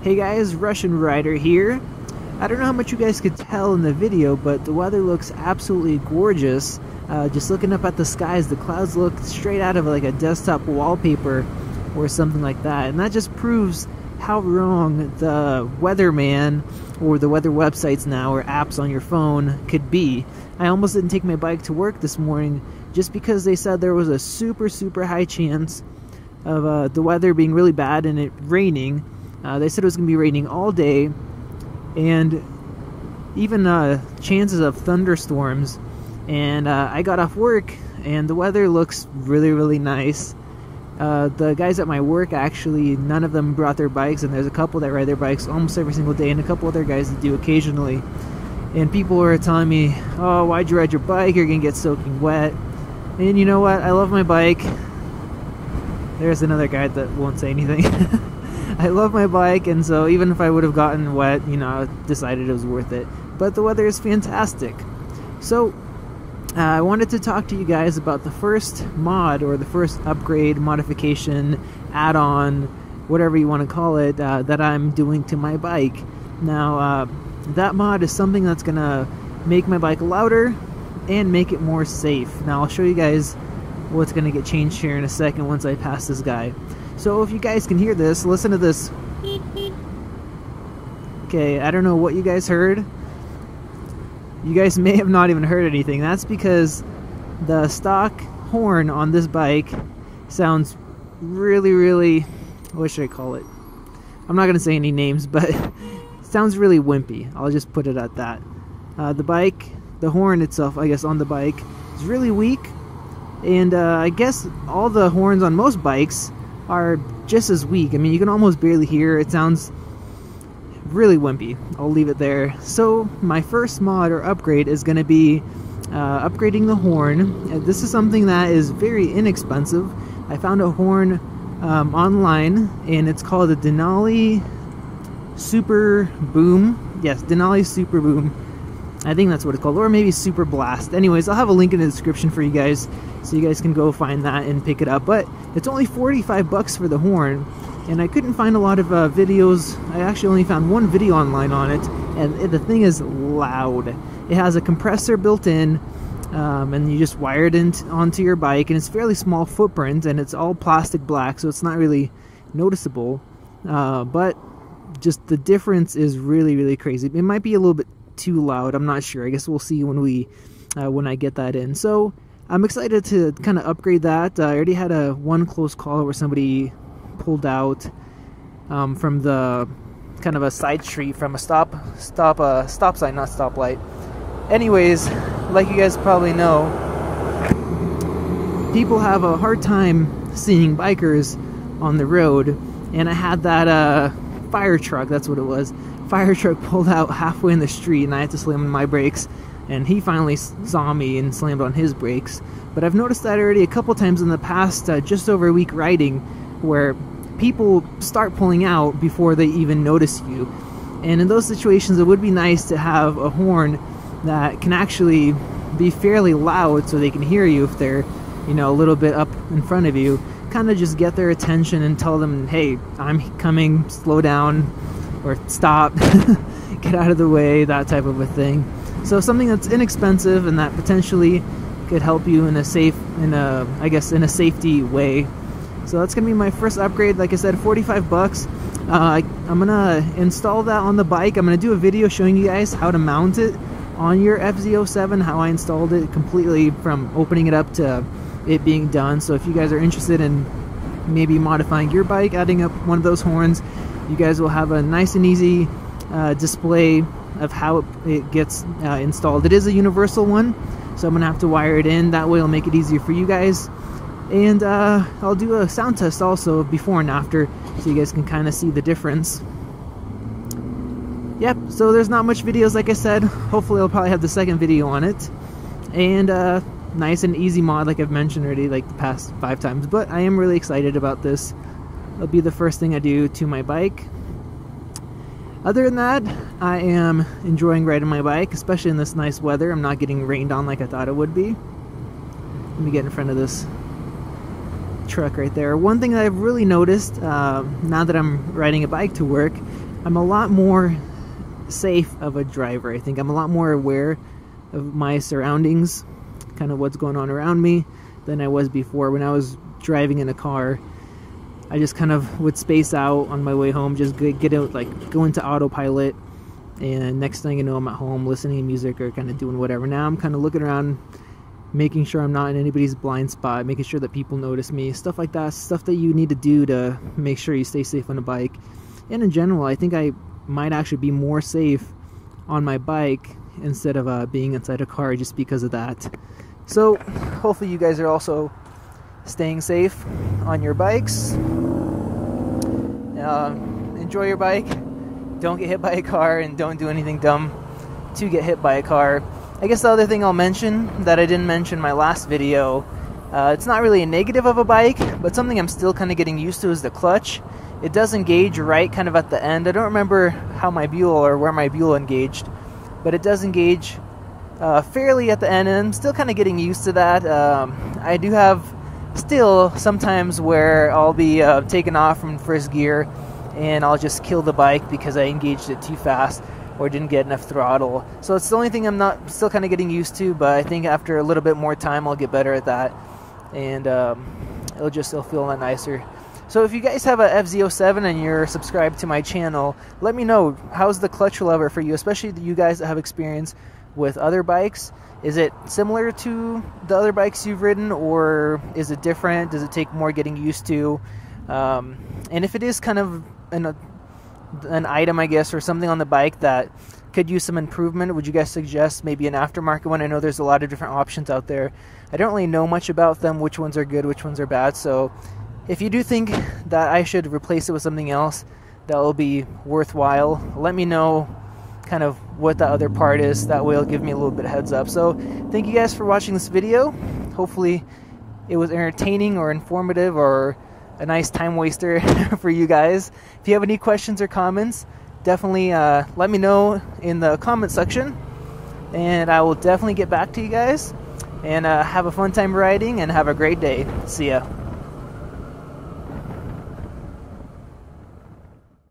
Hey guys, Russian Rider here. I don't know how much you guys could tell in the video, but the weather looks absolutely gorgeous. Just looking up at the skies, the clouds look straight out of like a desktop wallpaper or something like that. And that just proves how wrong the weatherman or the weather websites now or apps on your phone could be. I almost didn't take my bike to work this morning just because they said there was a super high chance of the weather being really bad and it raining. They said it was going to be raining all day, and even chances of thunderstorms. And I got off work and the weather looks really nice. The guys at my work, actually, none of them brought their bikes, and there's a couple that ride their bikes almost every single day, and a couple other guys that do occasionally. And people were telling me, oh, why'd you ride your bike? You're gonna get soaking wet. And you know what? I love my bike. There's another guy that won't say anything. I love my bike, and so even if I would have gotten wet, you know, I decided it was worth it. But the weather is fantastic. So I wanted to talk to you guys about the first mod, or the first upgrade, modification, add-on, whatever you want to call it, that I'm doing to my bike. Now, that mod is something that's going to make my bike louder and make it more safe. Now, I'll show you guys what's going to get changed here in a second once I pass this guy. So if you guys can hear this, listen to this. Okay, I don't know what you guys heard. You guys may have not even heard anything. That's because the stock horn on this bike sounds really, what should I call it? I'm not going to say any names, but it sounds really wimpy. I'll just put it at that. The horn itself, I guess, on the bike is really weak. And I guess all the horns on most bikes are just as weak. I mean, you can almost barely hear. It sounds really wimpy. I'll leave it there. So my first mod or upgrade is going to be upgrading the horn. This is something that is very inexpensive. I found a horn online, and it's called a Denali Super Boom. Yes, Denali Super Boom. I think that's what it's called, or maybe Super Blast. Anyways, I'll have a link in the description for you guys, so you guys can go find that and pick it up. But it's only 45 bucks for the horn, and I couldn't find a lot of videos. I actually only found one video online on it, and the thing is loud. It has a compressor built in, and you just wire it onto your bike, and it's fairly small footprint, and it's all plastic black, so it's not really noticeable. But just the difference is really crazy. It might be a little bit too loud. I'm not sure. I guess we'll see when I get that in. So I'm excited to kind of upgrade that. I already had one close call where somebody pulled out from the kind of a side street from a stop sign, not stoplight. Anyways, like you guys probably know, people have a hard time seeing bikers on the road, and I had that fire truck, that's what it was. Fire truck pulled out halfway in the street, and I had to slam on my brakes, and he finally saw me and slammed on his brakes. But I've noticed that already a couple times in the past just over a week riding, where people start pulling out before they even notice you. And in those situations, it would be nice to have a horn that can actually be fairly loud so they can hear you if they're, you know, a little bit up in front of you. Kind of just get their attention and tell them, hey, I'm coming, slow down, or stop, get out of the way, that type of a thing. So something that's inexpensive and that potentially could help you in a safety way. So that's gonna be my first upgrade. Like I said, 45 bucks. I'm gonna install that on the bike. I'm gonna do a video showing you guys how to mount it on your FZ-07, how I installed it completely from opening it up to it being done. So if you guys are interested in maybe modifying your bike, adding up one of those horns, you guys will have a nice and easy display of how it gets installed. It is a universal one, so I'm gonna have to wire it in. That way it'll make it easier for you guys. And I'll do a sound test also before and after, so you guys can kind of see the difference. Yep, so there's not much videos, like I said. Hopefully I'll probably have the second video on it. And nice and easy mod, like I've mentioned already, like the past 5 times. But I am really excited about this. It'll be the first thing I do to my bike. Other than that, I am enjoying riding my bike, especially in this nice weather. I'm not getting rained on like I thought it would be. Let me get in front of this truck right there. One thing that I've really noticed now that I'm riding a bike to work, I'm a lot more safe of a driver. I think I'm a lot more aware of my surroundings, kind of what's going on around me, than I was before. When I was driving in a car, I just kind of would space out on my way home, just get out, like go into autopilot, and next thing you know, I'm at home listening to music or kind of doing whatever. Now I'm kind of looking around, making sure I'm not in anybody's blind spot, making sure that people notice me, stuff like that, stuff that you need to do to make sure you stay safe on a bike. And in general, I think I might actually be more safe on my bike instead of being inside a car, just because of that. So hopefully you guys are also staying safe on your bikes. Enjoy your bike, don't get hit by a car, and don't do anything dumb to get hit by a car. I guess the other thing I'll mention that I didn't mention in my last video, it's not really a negative of a bike, but something I'm still kind of getting used to, is the clutch. It does engage right kind of at the end. I don't remember how my Buell or where my Buell engaged, but it does engage fairly at the end, and I'm still kind of getting used to that. I do have still sometimes where I'll be taken off from first gear and I'll just kill the bike because I engaged it too fast or didn't get enough throttle. So it's the only thing I'm still kind of getting used to, but I think after a little bit more time I'll get better at that, and it'll feel a lot nicer. So if you guys have a FZ-07 and you're subscribed to my channel, let me know, how's the clutch lever for you, especially you guys that have experience with other bikes. Is it similar to the other bikes you've ridden, or is it different? Does it take more getting used to? And if it is kind of an item, I guess, or something on the bike that could use some improvement, would you guys suggest maybe an aftermarket one? I know there's a lot of different options out there. I don't really know much about them, which ones are good, which ones are bad. So if you do think that I should replace it with something else that will be worthwhile, let me know kind of what the other part is. That way it'll give me a little bit of heads up. So thank you guys for watching this video. Hopefully it was entertaining or informative or a nice time waster for you guys. If you have any questions or comments, definitely let me know in the comment section, and I will definitely get back to you guys. And have a fun time riding, and have a great day. See ya.